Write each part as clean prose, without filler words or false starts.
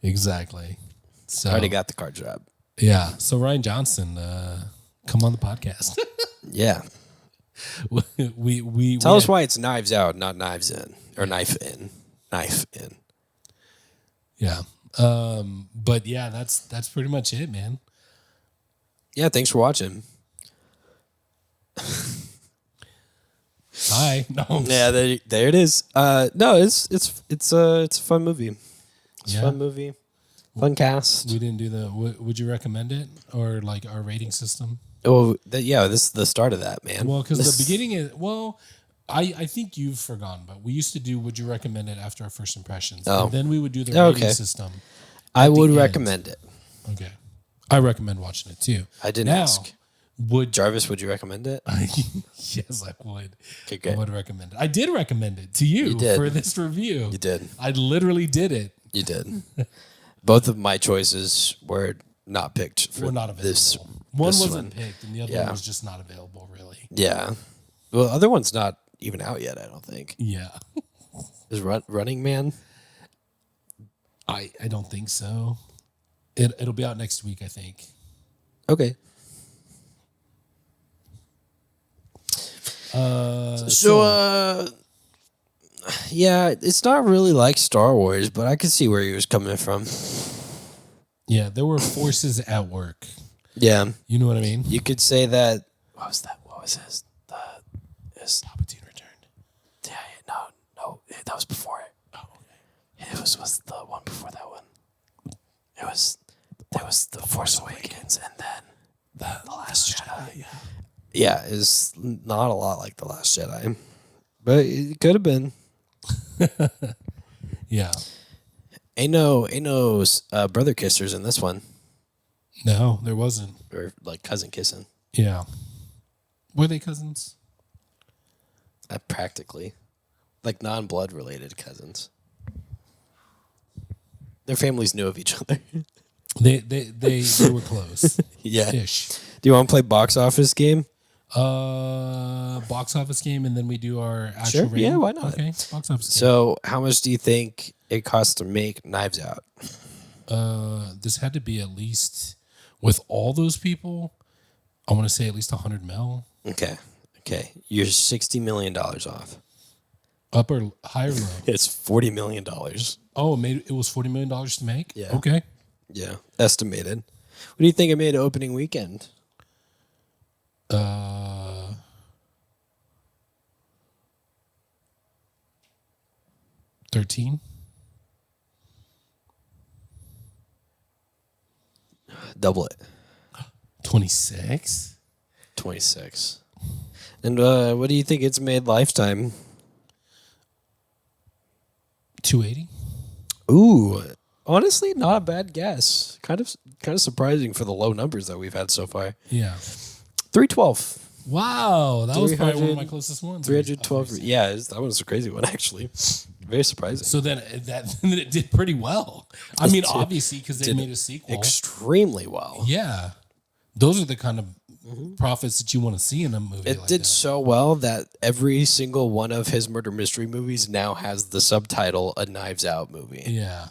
Exactly. So I already got the card job. yeah. So Ryan Johnson, come on the podcast. Yeah. we Tell us why it's Knives Out, not Knives In. Or Knife In. Knife In. Yeah. But yeah, that's pretty much it, man. Yeah, thanks for watching. Bye. No. Yeah, there it is. No, it's a fun movie. It's Yeah. a fun movie. Fun cast. We didn't do the. Would you recommend it or like our rating system? Oh, this is the start of that, man. Well, because the beginning is I think you've forgotten, but we used to do would you recommend it after our first impressions, and then we would do the rating system. I would recommend it. Okay, I recommend watching it too. I didn't ask. Jarvis, would you recommend it? Yes, I would. Okay, good. I would recommend it. I did recommend it to you for this review. You did. I literally did it. You did. Both of my choices were not picked for not available. this. One this wasn't picked, and the other one was just not available, really. Yeah. Well, the other one's not even out yet, I don't think. Yeah. Is Running Man? I don't think so. It'll be out next week, I think. Okay. Yeah, it's not really like Star Wars, but I could see where he was coming from. Yeah, there were forces at work. Yeah. You know what I mean? You could say that. What was that? What was his? His Palpatine returned. Yeah, no, that was before it. Oh, okay. It was the one before that one. There was the Force Awakens and then the Last Jedi. Yeah, it's not a lot like the Last Jedi, but it could have been. Yeah. Ain't no brother kissers in this one, No, there wasn't. or like cousin kissing. Yeah. Were they cousins? Practically, like non-blood related cousins. Their families knew of each other. They were close. Yeah. Ish. Do you want to play box office game? Box office game, and then we do our actual rating. Yeah, why not? Okay, box office game. So, how much do you think it costs to make Knives Out? This had to be at least, with all those people, I want to say at least 100 mil. Okay. You're $60 million off. Up or high or low? It's $40 million. Oh, it was $40 million to make? Yeah. Okay. Yeah, estimated. What do you think it made opening weekend? 13. Double it. 26. 26. And what do you think it's made lifetime? 280. Ooh, honestly, not a bad guess. Kind of surprising for the low numbers that we've had so far. Yeah. 312. Wow, that was probably one of my closest ones. 312. Yeah, that was a crazy one actually. Very surprising. So then it did pretty well. I mean, obviously because they made a sequel. Extremely well. Yeah, those are the kind of profits that you want to see in a movie. It did so well that every single one of his murder mystery movies now has the subtitle "A Knives Out Movie." Yeah,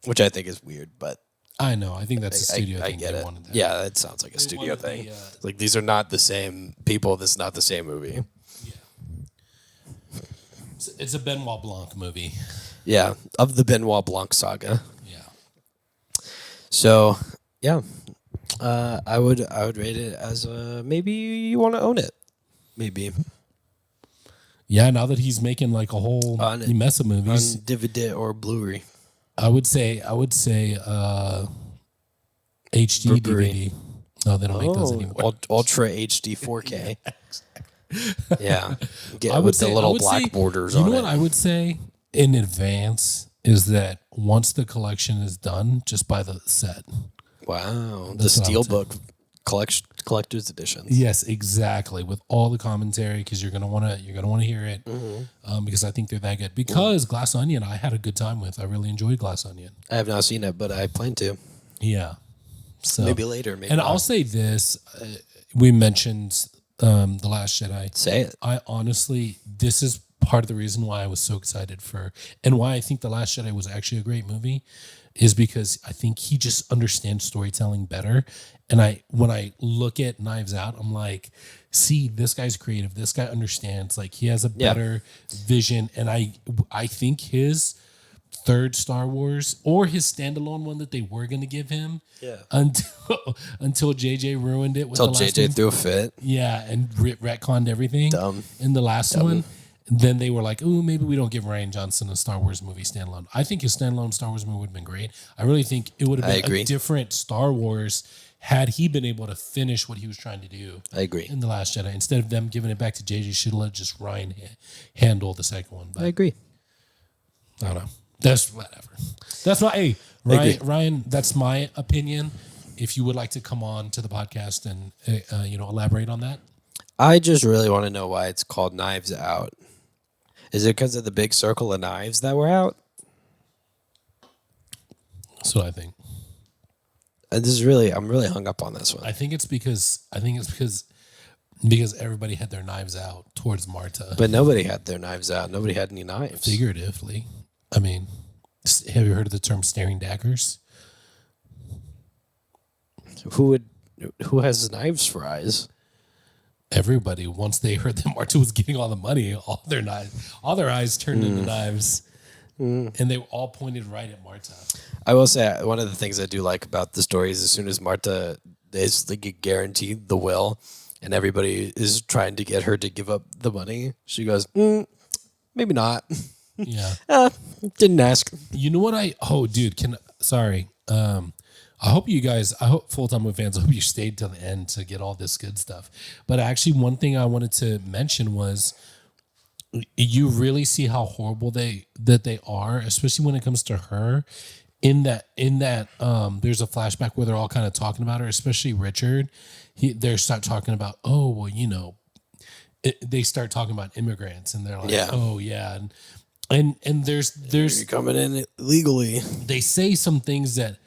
which I think is weird, but I know. I think that's a studio thing. I get they it. wanted that. Yeah, that sounds like a studio thing. Like these are not the same people. This is not the same movie. Yeah, it's a Benoit Blanc movie. Yeah, of the Benoit Blanc saga. Yeah. So yeah, I would rate it as maybe you want to own it, maybe. Yeah, now that he's making like a whole mess of movies on DVD or Blu-ray. I would say HD DVD. No, they don't make those anymore. Ultra HD 4K. Yeah. I would say the little black borders on it. You know what I would say in advance is that once the collection is done, just buy the set. Wow. The Steelbook collector's editions. Yes, exactly. With all the commentary, because you're gonna want to hear it. Because I think they're that good. Because Glass Onion, I had a good time with. I really enjoyed Glass Onion. I have not seen it, but I plan to. Yeah. So maybe later. Maybe and not. I'll say this: we mentioned The Last Jedi. Say it. I honestly, this is part of the reason why I was so excited for, and why I think The Last Jedi was actually a great movie, is because I think he just understands storytelling better. And when I look at Knives Out, I'm like, see, this guy's creative. This guy understands. Like, he has a better vision. And I think his third Star Wars, or his standalone one that they were going to give him, until JJ ruined it with Until the last JJ one. threw a fit. Yeah, and retconned everything in the last one. And then they were like, "Oh, maybe we don't give Rian Johnson a Star Wars movie standalone." I think his standalone Star Wars movie would have been great. I really think it would have been a different Star Wars had he been able to finish what he was trying to do. I agree. In The Last Jedi, instead of them giving it back to JJ, should let just Ryan handle the second one. But I agree. I don't know. That's whatever. That's my Ryan. That's my opinion. If you would like to come on to the podcast and elaborate on that, I just really want to know why it's called Knives Out. Is it because of the big circle of knives that were out? that's what I think. I'm really hung up on this one. I think it's because everybody had their knives out towards Marta. But nobody had their knives out. Nobody had any knives. Figuratively, I mean, have you heard of the term staring daggers? Who has knives for eyes? Everybody, once they heard that Marta was getting all the money, all their eyes turned into knives, and they were all pointed right at Marta. I will say one of the things I do like about the story is as soon as Marta is like guaranteed the will, and everybody is trying to get her to give up the money, she goes, maybe not. Yeah, didn't ask. You know what? Sorry. I hope Full-Time Movie fans, I hope you stayed till the end to get all this good stuff. But actually, one thing I wanted to mention was you really see how horrible they are, especially when it comes to her. In that, there's a flashback where they're all kind of talking about her, especially Richard. They start talking about, they start talking about immigrants, and they're like, oh yeah, and there's You're coming in illegally. They say some things that.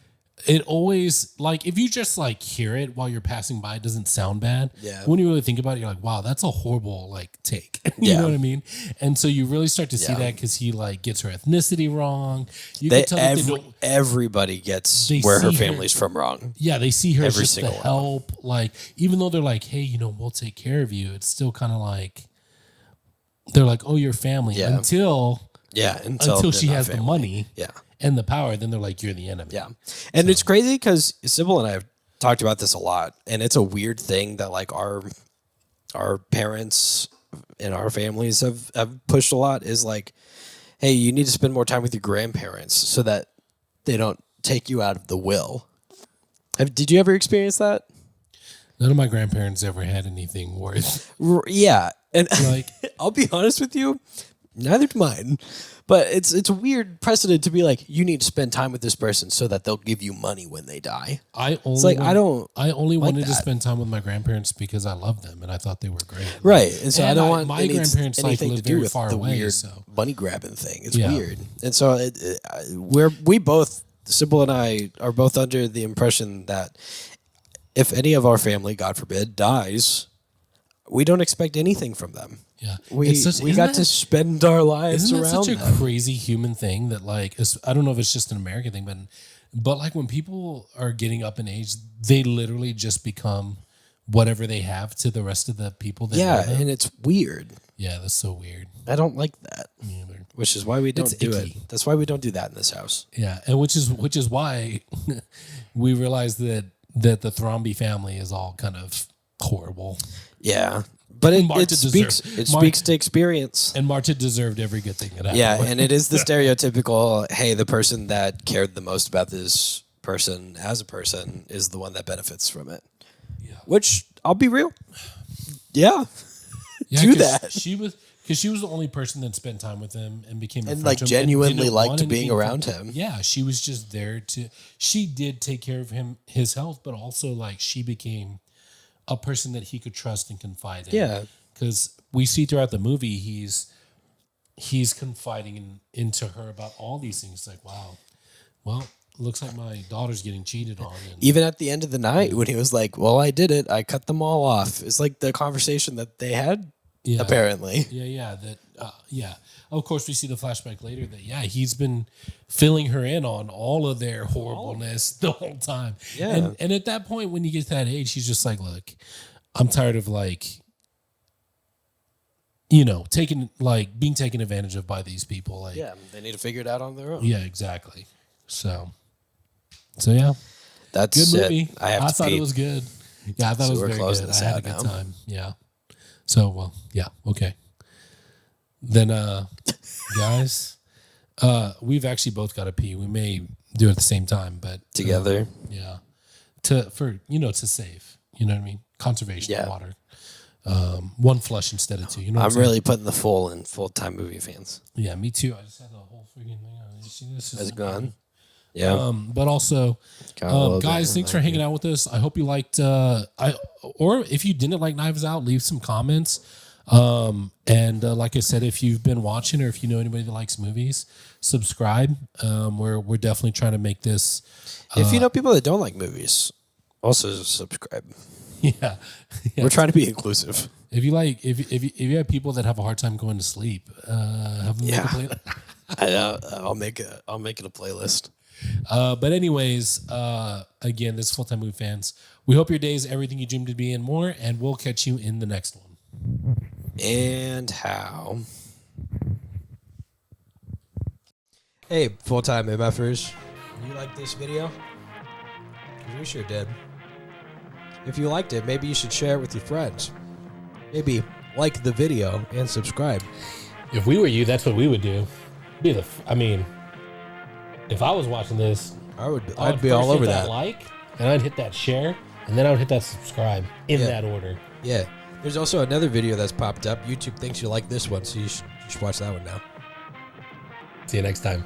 It always, like, if you just, like, hear it while you're passing by, it doesn't sound bad. Yeah. When you really think about it, you're like, wow, that's a horrible, like, take. You know what I mean? And so you really start to see that because he, like, gets her ethnicity wrong. You can tell everybody gets where her family's from wrong. Yeah, they see her Every as just the help. Like, even though they're like, hey, we'll take care of you, it's still kind of like, they're like, oh, you're family. Yeah. Until she has the money. Yeah. And the power, then they're like, you're the enemy. Yeah. And it's crazy because Sybil and I have talked about this a lot, and it's a weird thing that like our parents and our families have pushed a lot is like, hey, you need to spend more time with your grandparents so that they don't take you out of the will. Did you ever experience that? None of my grandparents ever had anything worth. Yeah. And like, I'll be honest with you, neither do mine. But it's a weird precedent to be like, you need to spend time with this person so that they'll give you money when they die. I only wanted to spend time with my grandparents because I loved them and I thought they were great. Right. And so I don't want my grandparents anything live to do very with far the away. Weird so money grabbing thing. It's weird. And so we both, Sybil and I, are both under the impression that if any of our family, God forbid, dies, we don't expect anything from them. Yeah, we got to spend our lives around them. Isn't that such a crazy human thing that, like, I don't know if it's just an American thing, but like when people are getting up in age, they literally just become whatever they have to the rest of the people. And it's weird. Yeah, that's so weird. I don't like that. Me either. Which is why we don't do it. That's why we don't do that in this house. Yeah, and which is why we realize that the Thromby family is all kind of horrible. Yeah. But it speaks to experience. And Marta deserved every good thing that happened. Yeah, and it is the stereotypical, hey, the person that cared the most about this person as a person is the one that benefits from it. Yeah. Which, I'll be real. Yeah. Do that. She was the only person that spent time with him and became and like genuinely liked being around him. Yeah, she was just there she did take care of his health, but also like she became a person that he could trust and confide in. Yeah. Because we see throughout the movie, he's confiding into her about all these things. Like, wow, well, looks like my daughter's getting cheated on. And even at the end of the night when he was like, well, I did it. I cut them all off. It's like the conversation that they had Yeah. Apparently. Yeah. That. Yeah. Of course, we see the flashback later that he's been filling her in on all of their horribleness the whole time. Yeah. And at that point, when you get to that age, she's just like, look, I'm tired of being taken advantage of by these people. Like, Yeah, they need to figure it out on their own. yeah, exactly. So yeah, That's good movie. I thought it was good. Yeah, I thought it was very good. I had a good time. Yeah. So yeah, okay. Then guys, we've actually both got to pee. We may do it at the same time, but together. Yeah. To save. You know what I mean? Conservation of water. One flush instead of two. You know what I'm really putting the full-time movie fans. Yeah, me too. I just had the whole freaking thing on. You see this? It's gone. Yeah. But also, guys, thanks for hanging out with us. I hope you liked. Or if you didn't like Knives Out, leave some comments. And like I said, if you've been watching or if you know anybody that likes movies, subscribe. We're definitely trying to make this. If you know people that don't like movies, also subscribe. Yeah. We're trying to be inclusive. If you like, if you have people that have a hard time going to sleep, have them make a playlist. I'll make it a playlist. But anyways, again, this is Full Time Movie Fans. We hope your day is everything you dreamed to be and more, and we'll catch you in the next one. And how? Hey, full-time MFers. You like this video? 'Cause we sure did. If you liked it, maybe you should share it with your friends. Maybe like the video and subscribe. If we were you, that's what we would do. If I was watching this, I'd be all over that. Like, and I'd hit that share, and then I would hit that subscribe in that order. Yeah. There's also another video that's popped up. YouTube thinks you like this one, so you should watch that one now. See you next time.